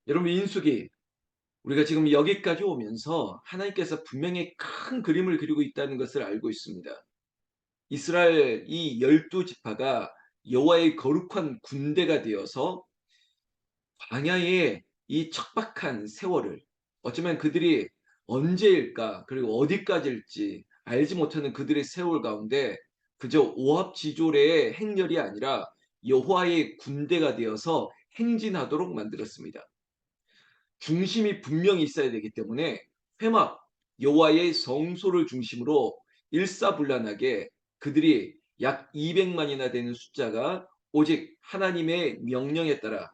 여러분 민수기 우리가 지금 여기까지 오면서 하나님께서 분명히 큰 그림을 그리고 있다는 것을 알고 있습니다. 이스라엘 이 12지파가 여호와의 거룩한 군대가 되어서 광야의 이 척박한 세월을 어쩌면 그들이 언제일까 그리고 어디까지일지 알지 못하는 그들의 세월 가운데 그저 오합지졸의 행렬이 아니라 여호와의 군대가 되어서 행진하도록 만들었습니다. 중심이 분명히 있어야 되기 때문에 회막 여호와의 성소를 중심으로 일사불란하게 그들이 약 200만이나 되는 숫자가 오직 하나님의 명령에 따라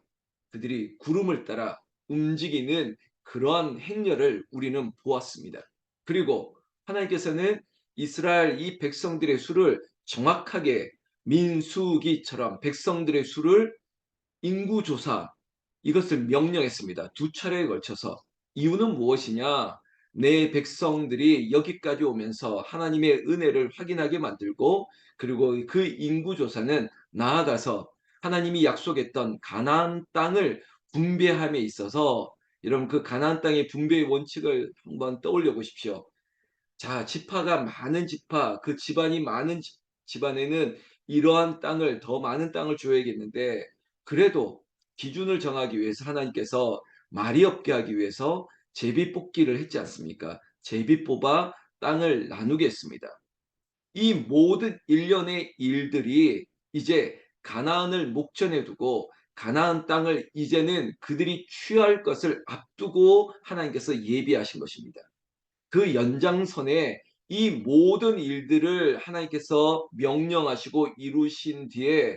그들이 구름을 따라 움직이는 그러한 행렬을 우리는 보았습니다. 그리고 하나님께서는 이스라엘 이 백성들의 수를 정확하게 민수기처럼 백성들의 수를 인구조사 이것을 명령했습니다. 두 차례에 걸쳐서. 이유는 무엇이냐? 내 백성들이 여기까지 오면서 하나님의 은혜를 확인하게 만들고 그리고 그 인구조사는 나아가서 하나님이 약속했던 가나안 땅을 분배함에 있어서 여러분 그 가나안 땅의 분배의 원칙을 한번 떠올려 보십시오. 자, 지파가 많은 지파, 그 집안이 많은 집안에는 이러한 땅을 더 많은 땅을 줘야겠는데 그래도 기준을 정하기 위해서 하나님께서 말이 없게 하기 위해서 제비 뽑기를 했지 않습니까? 제비 뽑아 땅을 나누게 했습니다. 이 모든 일련의 일들이 이제 가나안을 목전에 두고 가나안 땅을 이제는 그들이 취할 것을 앞두고 하나님께서 예비하신 것입니다. 그 연장선에 이 모든 일들을 하나님께서 명령하시고 이루신 뒤에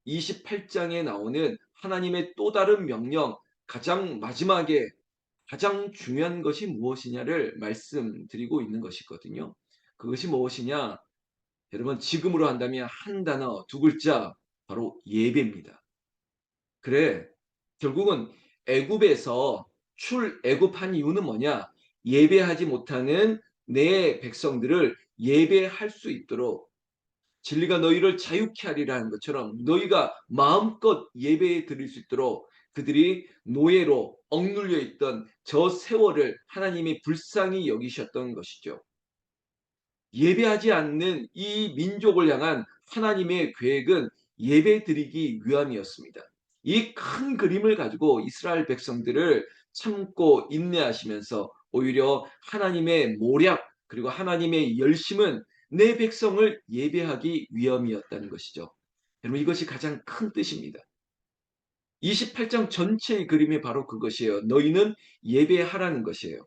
28장에 나오는 하나님의 또 다른 명령, 가장 마지막에 가장 중요한 것이 무엇이냐를 말씀드리고 있는 것이거든요. 그것이 무엇이냐? 여러분 지금으로 한다면 한 단어, 두 글자, 바로 예배입니다. 그래, 결국은 애굽에서 출애굽한 이유는 뭐냐? 예배하지 못하는 내 백성들을 예배할 수 있도록 진리가 너희를 자유케 하리라 하는 것처럼 너희가 마음껏 예배에 드릴 수 있도록 그들이 노예로 억눌려 있던 저 세월을 하나님이 불쌍히 여기셨던 것이죠. 예배하지 않는 이 민족을 향한 하나님의 계획은 예배 드리기 위함이었습니다. 이 큰 그림을 가지고 이스라엘 백성들을 참고 인내하시면서 오히려 하나님의 모략 그리고 하나님의 열심은 내 백성을 예배하기 위함이었다는 것이죠. 여러분 이것이 가장 큰 뜻입니다. 28장 전체의 그림이 바로 그것이에요. 너희는 예배하라는 것이에요.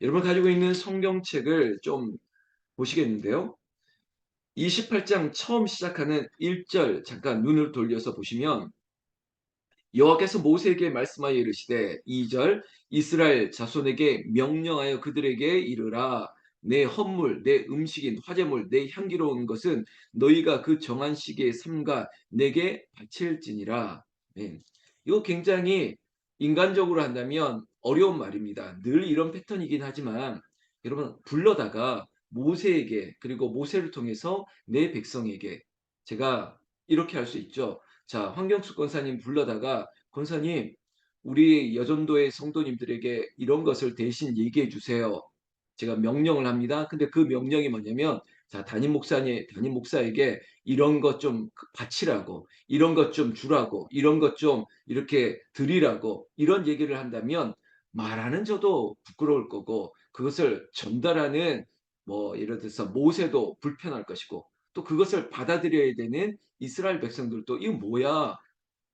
여러분 가지고 있는 성경책을 좀 보시겠는데요. 28장 처음 시작하는 1절 잠깐 눈을 돌려서 보시면 여호와께서 모세에게 말씀하여 이르시되 2절 이스라엘 자손에게 명령하여 그들에게 이르라 내 헌물 내 음식인 화제물 내 향기로운 것은 너희가 그 정한 시기에 삼가 내게 바칠지니라. 네. 이거 굉장히 인간적으로 한다면 어려운 말입니다. 늘 이런 패턴이긴 하지만 여러분 불러다가 모세에게 그리고 모세를 통해서 내 백성에게 제가 이렇게 할 수 있죠. 자, 황경숙 권사님 불러다가 권사님, 우리 여전도의 성도님들에게 이런 것을 대신 얘기해 주세요. 제가 명령을 합니다. 근데 그 명령이 뭐냐면, 자, 담임 목사에게 이런 것 좀 바치라고, 이런 것 좀 주라고, 이런 것 좀 이렇게 드리라고, 이런 얘기를 한다면, 말하는 저도 부끄러울 거고, 그것을 전달하는, 뭐, 예를 들어서 모세도 불편할 것이고, 또 그것을 받아들여야 되는 이스라엘 백성들도 이거 뭐야?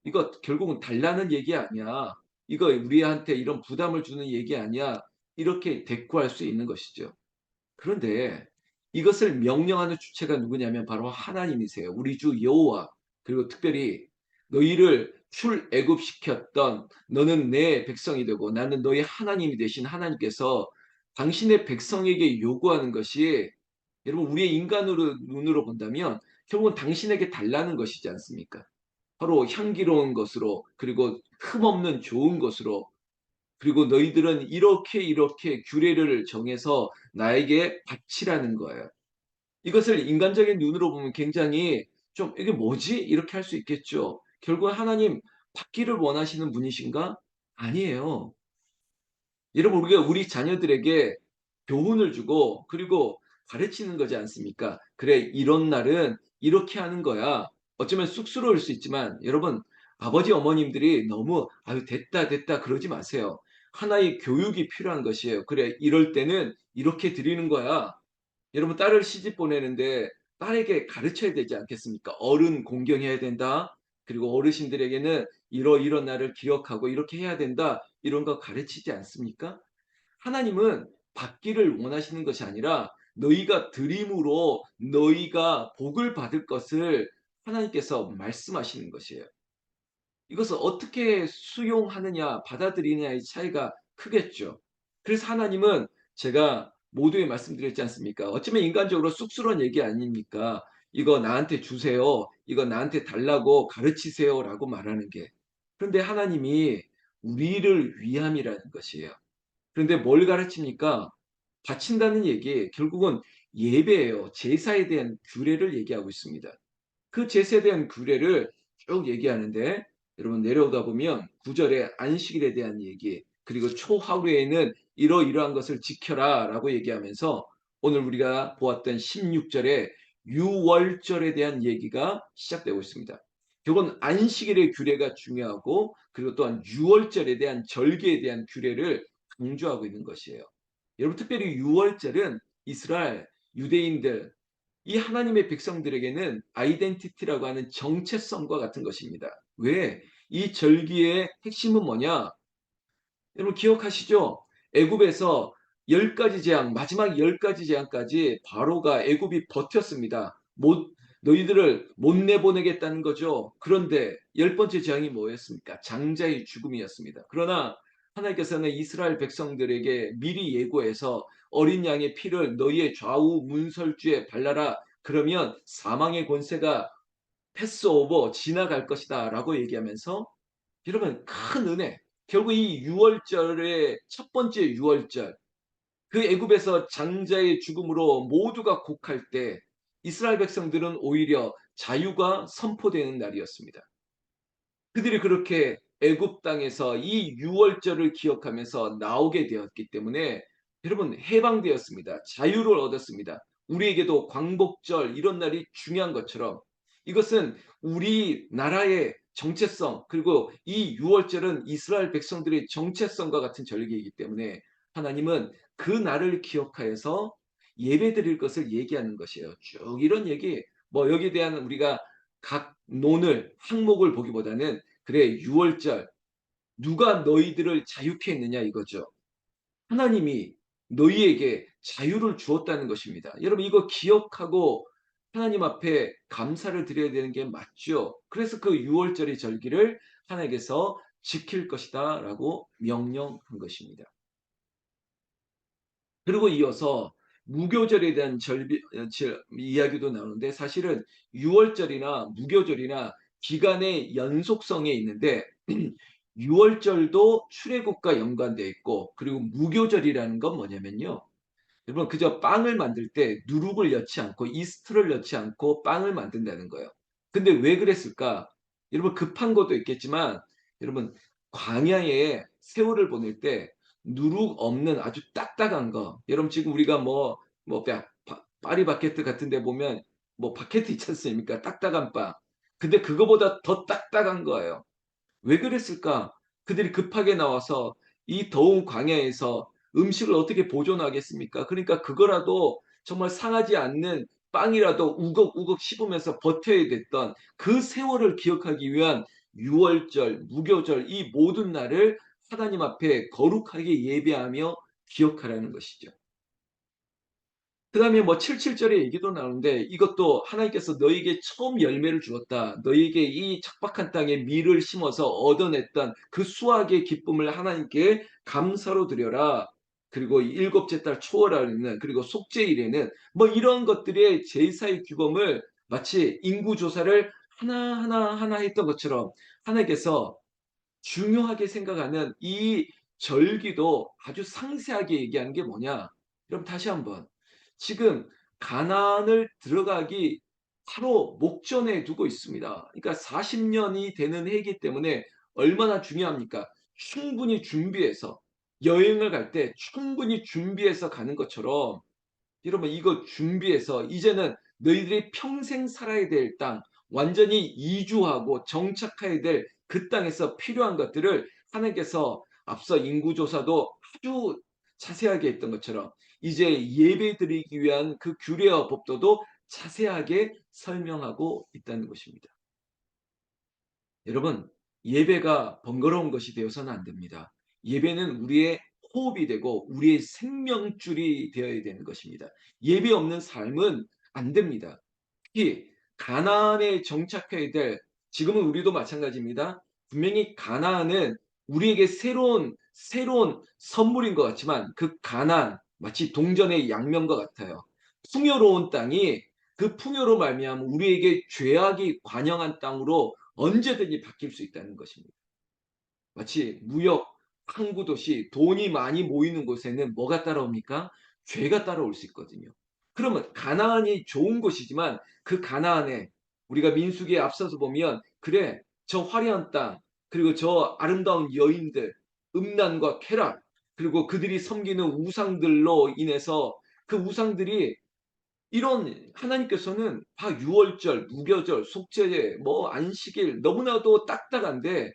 이거 결국은 달라는 얘기 아니야. 이거 우리한테 이런 부담을 주는 얘기 아니야. 이렇게 대꾸할 수 있는 것이죠. 그런데 이것을 명령하는 주체가 누구냐면 바로 하나님이세요. 우리 주 여호와. 그리고 특별히 너희를 출애굽시켰던 너는 내 백성이 되고 나는 너희 하나님이 되신 하나님께서 당신의 백성에게 요구하는 것이 여러분 우리의 인간으로 눈으로 본다면 결국은 당신에게 달라는 것이지 않습니까? 바로 향기로운 것으로 그리고 흠없는 좋은 것으로 그리고 너희들은 이렇게 이렇게 규례를 정해서 나에게 바치라는 거예요. 이것을 인간적인 눈으로 보면 굉장히 좀 '이게 뭐지?' 이렇게 할 수 있겠죠. 결국 하나님 받기를 원하시는 분이신가? 아니에요. 여러분 우리가 우리 자녀들에게 교훈을 주고 그리고 가르치는 거지 않습니까? "그래 이런 날은 이렇게 하는 거야." 어쩌면 쑥스러울 수 있지만 여러분 아버지 어머님들이 너무 "아유 됐다, 됐다." 그러지 마세요. 하나의 교육이 필요한 것이에요. "그래 이럴 때는 이렇게 드리는 거야." 여러분 딸을 시집 보내는데 딸에게 가르쳐야 되지 않겠습니까? "어른 공경해야 된다. 그리고 어르신들에게는 이런 날을 기억하고 이렇게 해야 된다." 이런 거 가르치지 않습니까? 하나님은 받기를 원하시는 것이 아니라 너희가 드림으로 너희가 복을 받을 것을 하나님께서 말씀하시는 것이에요. 이것을 어떻게 수용하느냐 받아들이느냐의 차이가 크겠죠. 그래서 하나님은 제가 모두에 말씀드렸지 않습니까? 어쩌면 인간적으로 쑥스러운 얘기 아닙니까? "이거 나한테 주세요. 이거 나한테 달라고 가르치세요."라고 말하는 게. 그런데 하나님이 우리를 위함이라는 것이에요. 그런데 뭘 가르칩니까? 바친다는 얘기 결국은 예배예요. 제사에 대한 규례를 얘기하고 있습니다. 그 제사에 대한 규례를 쭉 얘기하는데 여러분 내려오다 보면 9 절에 안식일에 대한 얘기 그리고 초하루에는 이러이러한 것을 지켜라라고 얘기하면서 오늘 우리가 보았던 16 절에 유월절에 대한 얘기가 시작되고 있습니다. 결국은 안식일의 규례가 중요하고 그리고 또한 유월절에 대한 절기에 대한 규례를 강조하고 있는 것이에요. 여러분 특별히 유월절은 이스라엘 유대인들 이 하나님의 백성들에게는 아이덴티티라고 하는 정체성과 같은 것입니다. 왜? 이 절기의 핵심은 뭐냐? 여러분 기억하시죠? 애굽에서 10 가지 재앙 마지막 10 가지 재앙까지 바로가 애굽이 버텼습니다. 못 너희들을 못 내보내겠다는 거죠. 그런데 10 번째 재앙이 뭐였습니까? 장자의 죽음이었습니다. 그러나 하나님께서는 이스라엘 백성들에게 미리 예고해서 "어린 양의 피를 너희의 좌우 문설주에 발라라. 그러면 사망의 권세가 패스오버 지나갈 것이다."라고 얘기하면서 여러분 큰 은혜. 결국 이 유월절의 첫 번째 유월절 그 애굽에서 장자의 죽음으로 모두가 곡할 때 이스라엘 백성들은 오히려 자유가 선포되는 날이었습니다. 그들이 그렇게 애굽 땅에서 이 유월절을 기억하면서 나오게 되었기 때문에 여러분 해방되었습니다. 자유를 얻었습니다. 우리에게도 광복절 이런 날이 중요한 것처럼 이것은 우리나라의 정체성 그리고 이 유월절은 이스라엘 백성들의 정체성과 같은 절기이기 때문에 하나님은 그 날을 기억하여서 예배드릴 것을 얘기하는 것이에요. 쭉 이런 얘기 뭐 여기에 대한 우리가 각 논을 항목을 보기보다는 그래 유월절 누가 너희들을 자유케 했느냐 이거죠. 하나님이 너희에게 자유를 주었다는 것입니다. 여러분 이거 기억하고 하나님 앞에 감사를 드려야 되는 게 맞죠. 그래서 그 유월절의 절기를 하나님께서 지킬 것이다라고 명령한 것입니다. 그리고 이어서 무교절에 대한 이야기도 나오는데 사실은 유월절이나 무교절이나 기간의 연속성에 있는데 유월절도 출애굽과 연관돼 있고 그리고 무교절이라는 건 뭐냐면요. 여러분 그저 빵을 만들 때 누룩을 넣지 않고 이스트를 넣지 않고 빵을 만든다는 거예요. 근데 왜 그랬을까? 여러분 급한 것도 있겠지만 여러분 광야에 세월을 보낼 때 누룩 없는 아주 딱딱한 거 여러분 지금 우리가 뭐 파리바게뜨 같은 데 보면 뭐 바게트 있지 않습니까? 딱딱한 빵. 근데 그거보다 더 딱딱한 거예요. 왜 그랬을까? 그들이 급하게 나와서 이 더운 광야에서 음식을 어떻게 보존하겠습니까? 그러니까 그거라도 정말 상하지 않는 빵이라도 우걱우걱 씹으면서 버텨야 됐던 그 세월을 기억하기 위한 유월절, 무교절 이 모든 날을 하나님 앞에 거룩하게 예배하며 기억하라는 것이죠. 그다음에 뭐 77절의 얘기도 나오는데 이것도 하나님께서 너에게 처음 열매를 주었다. 너에게 이 척박한 땅에 밀을 심어서 얻어냈던 그 수확의 기쁨을 하나님께 감사로 드려라. 그리고 일곱째 달 초월하는 그리고 속죄일에는 뭐 이런 것들의 제사의 규범을 마치 인구 조사를 하나 했던 것처럼 하나님께서 중요하게 생각하는 이 절기도 아주 상세하게 얘기하는 게 뭐냐? 여러분 다시 한번 지금 가나안을 들어가기 바로 목전에 두고 있습니다. 그러니까 40 년이 되는 해이기 때문에 얼마나 중요합니까? 충분히 준비해서 여행을 갈 때 충분히 준비해서 가는 것처럼 여러분 이거 준비해서 이제는 너희들이 평생 살아야 될 땅, 완전히 이주하고 정착해야 될 그 땅에서 필요한 것들을 하나님께서 앞서 인구조사도 아주 자세하게 했던 것처럼 이제 예배드리기 위한 그 규례와 법도도 자세하게 설명하고 있다는 것입니다. 여러분, 예배가 번거로운 것이 되어서는 안 됩니다. 예배는 우리의 호흡이 되고 우리의 생명줄이 되어야 되는 것입니다. 예배 없는 삶은 안 됩니다. 특히 가나안에 정착해야 될 지금은 우리도 마찬가지입니다. 분명히 가나안은 우리에게 새로운 선물인 것 같지만 그 가나안 마치 동전의 양면과 같아요. 풍요로운 땅이 그 풍요로 말미암아 우리에게 죄악이 관영한 땅으로 언제든지 바뀔 수 있다는 것입니다. 마치 무역 항구 도시 돈이 많이 모이는 곳에는 뭐가 따라옵니까? 죄가 따라올 수 있거든요. 그러면 가나안이 좋은 곳이지만 그 가나안에 우리가 민수기에 앞서서 보면 그래 저 화려한 땅 그리고 저 아름다운 여인들 음란과 쾌락 그리고 그들이 섬기는 우상들로 인해서 그 우상들이 이런 하나님께서는 다 유월절, 무교절, 속죄제, 뭐 안식일 너무나도 딱딱한데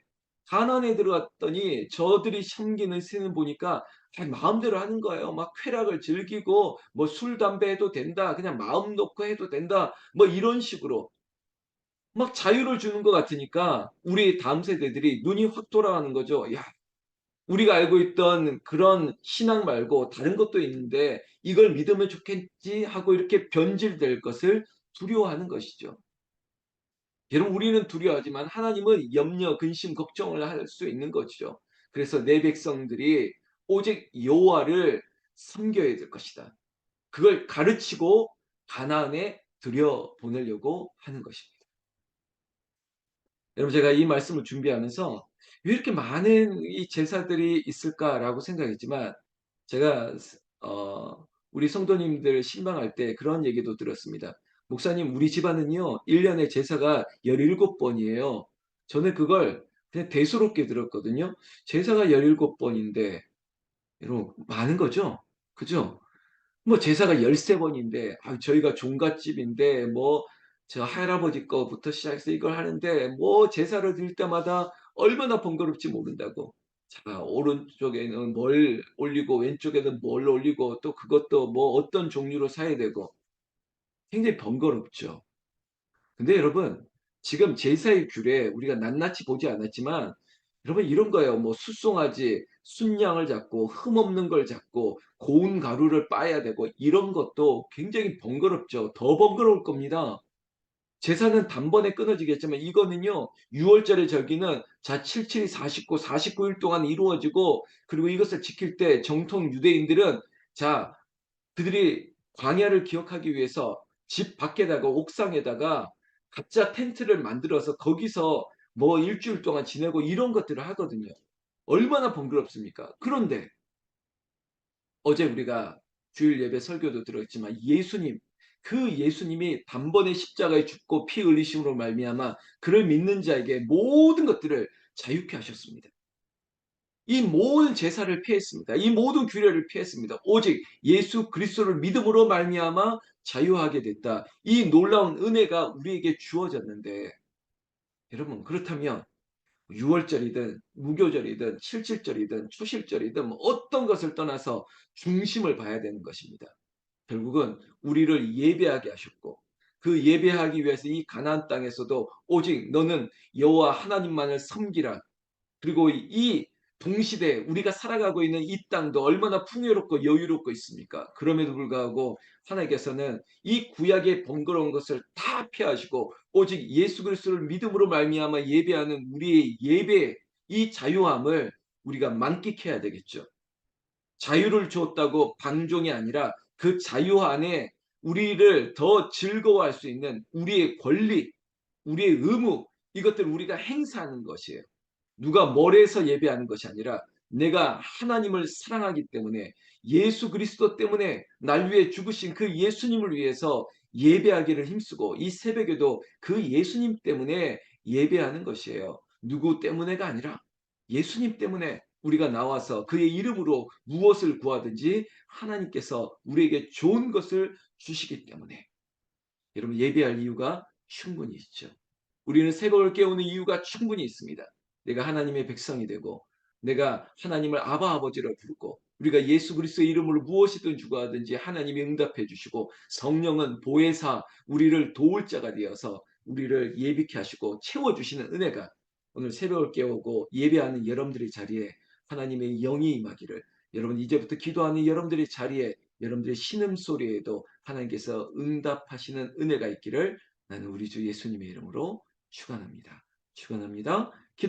가나안에 들어갔더니 저들이 섬기는 신을 보니까 다 마음대로 하는 거예요. 막 쾌락을 즐기고 뭐 술, 담배 해도 된다. 그냥 마음 놓고 해도 된다. 뭐 이런 식으로 막 자유를 주는 것 같으니까 우리 다음 세대들이 눈이 확 돌아가는 거죠. 야, 우리가 알고 있던 그런 신앙 말고 다른 것도 있는데 이걸 믿으면 좋겠지 하고 이렇게 변질될 것을 두려워하는 것이죠. 여러분 우리는 두려워하지만 하나님은 염려, 근심, 걱정을 할 수 있는 것이죠. 그래서 내 백성들이 오직 여호와를 섬겨야 될 것이다. 그걸 가르치고 가나안에 들여보내려고 하는 것입니다. 여러분 제가 이 말씀을 준비하면서 '왜 이렇게 많은 이 제사들이 있을까?'라고 생각했지만 제가 우리 성도님들 신방할 때 그런 얘기도 들었습니다. "목사님 우리 집안은요 1 년에 제사가 17 번이에요." 저는 그걸 그냥 대수롭게 들었거든요. 제사가 17 번인데 여러분 많은 거죠? 그죠? 뭐 제사가 13 번인데 저희가 종갓집인데 뭐 저 할아버지 거부터 시작해서 이걸 하는데 뭐 제사를 드릴 때마다 얼마나 번거롭지 모른다고. 자 오른쪽에는 뭘 올리고 왼쪽에는 뭘 올리고 또 그것도 뭐 어떤 종류로 사야 되고 굉장히 번거롭죠. 근데 여러분 지금 제사의 규례 우리가 낱낱이 보지 않았지만 여러분 이런 거예요. 뭐 숫송아지, 순양을 잡고 흠없는 걸 잡고 고운 가루를 빻아야 되고 이런 것도 굉장히 번거롭죠. 더 번거로울 겁니다. 제사는 단번에 끊어지겠지만 이거는요. 유월절의 절기는 자 77이 49, 49일 동안 이루어지고 그리고 이것을 지킬 때 정통 유대인들은 자 그들이 광야를 기억하기 위해서 집 밖에다가 옥상에다가 각자 텐트를 만들어서 거기서 뭐 일주일 동안 지내고 이런 것들을 하거든요. 얼마나 번거롭습니까? 그런데 어제 우리가 주일 예배 설교도 들었지만 예수님, 그 예수님이 단번에 십자가에 죽고 피 흘리심으로 말미암아 그를 믿는 자에게 모든 것들을 자유케 하셨습니다. 이 모든 제사를 피했습니다. 이 모든 규례를 피했습니다. 오직 예수 그리스도를 믿음으로 말미암아 자유하게 됐다. 이 놀라운 은혜가 우리에게 주어졌는데 여러분 그렇다면 유월절이든 무교절이든 칠칠절이든 초실절이든 뭐 어떤 것을 떠나서 중심을 봐야 되는 것입니다. 결국은 우리를 예배하게 하셨고 그 예배하기 위해서 이 가나안 땅에서도 오직 너는 여호와 하나님만을 섬기라. 그리고 이 동시대에 우리가 살아가고 있는 이 땅도 얼마나 풍요롭고 여유롭고 있습니까? 그럼에도 불구하고 하나님께서는 이 구약의 번거로운 것을 다 피하시고 오직 예수 그리스도를 믿음으로 말미암아 예배하는 우리의 예배 이 자유함을 우리가 만끽해야 되겠죠. 자유를 주었다고 방종이 아니라 그 자유 안에 우리를 더 즐거워할 수 있는 우리의 권리, 우리의 의무 이것들을 우리가 행사하는 것이에요. 누가 뭘 해서 예배하는 것이 아니라 내가 하나님을 사랑하기 때문에 예수 그리스도 때문에 날 위해 죽으신 그 예수님을 위해서 예배하기를 힘쓰고 이 새벽에도 그 예수님 때문에 예배하는 것이에요. 누구 때문에가 아니라 예수님 때문에 우리가 나와서 그의 이름으로 무엇을 구하든지 하나님께서 우리에게 좋은 것을 주시기 때문에 여러분 예배할 이유가 충분히 있죠. 우리는 새벽을 깨우는 이유가 충분히 있습니다. 내가 하나님의 백성이 되고 내가 하나님을 아바 아버지로 부르고 우리가 예수 그리스도의 이름으로 무엇이든 주고하든지 하나님이 응답해 주시고 성령은 보혜사 우리를 도울 자가 되어서 우리를 예비케 하시고 채워주시는 은혜가 오늘 새벽을 깨우고 예배하는 여러분들의 자리에 하나님의 영이 임하기를 여러분 이제부터 기도하는 여러분들의 자리에 여러분들의 신음소리에도 하나님께서 응답하시는 은혜가 있기를 나는 우리 주 예수님의 이름으로 축원합니다. 축원합니다.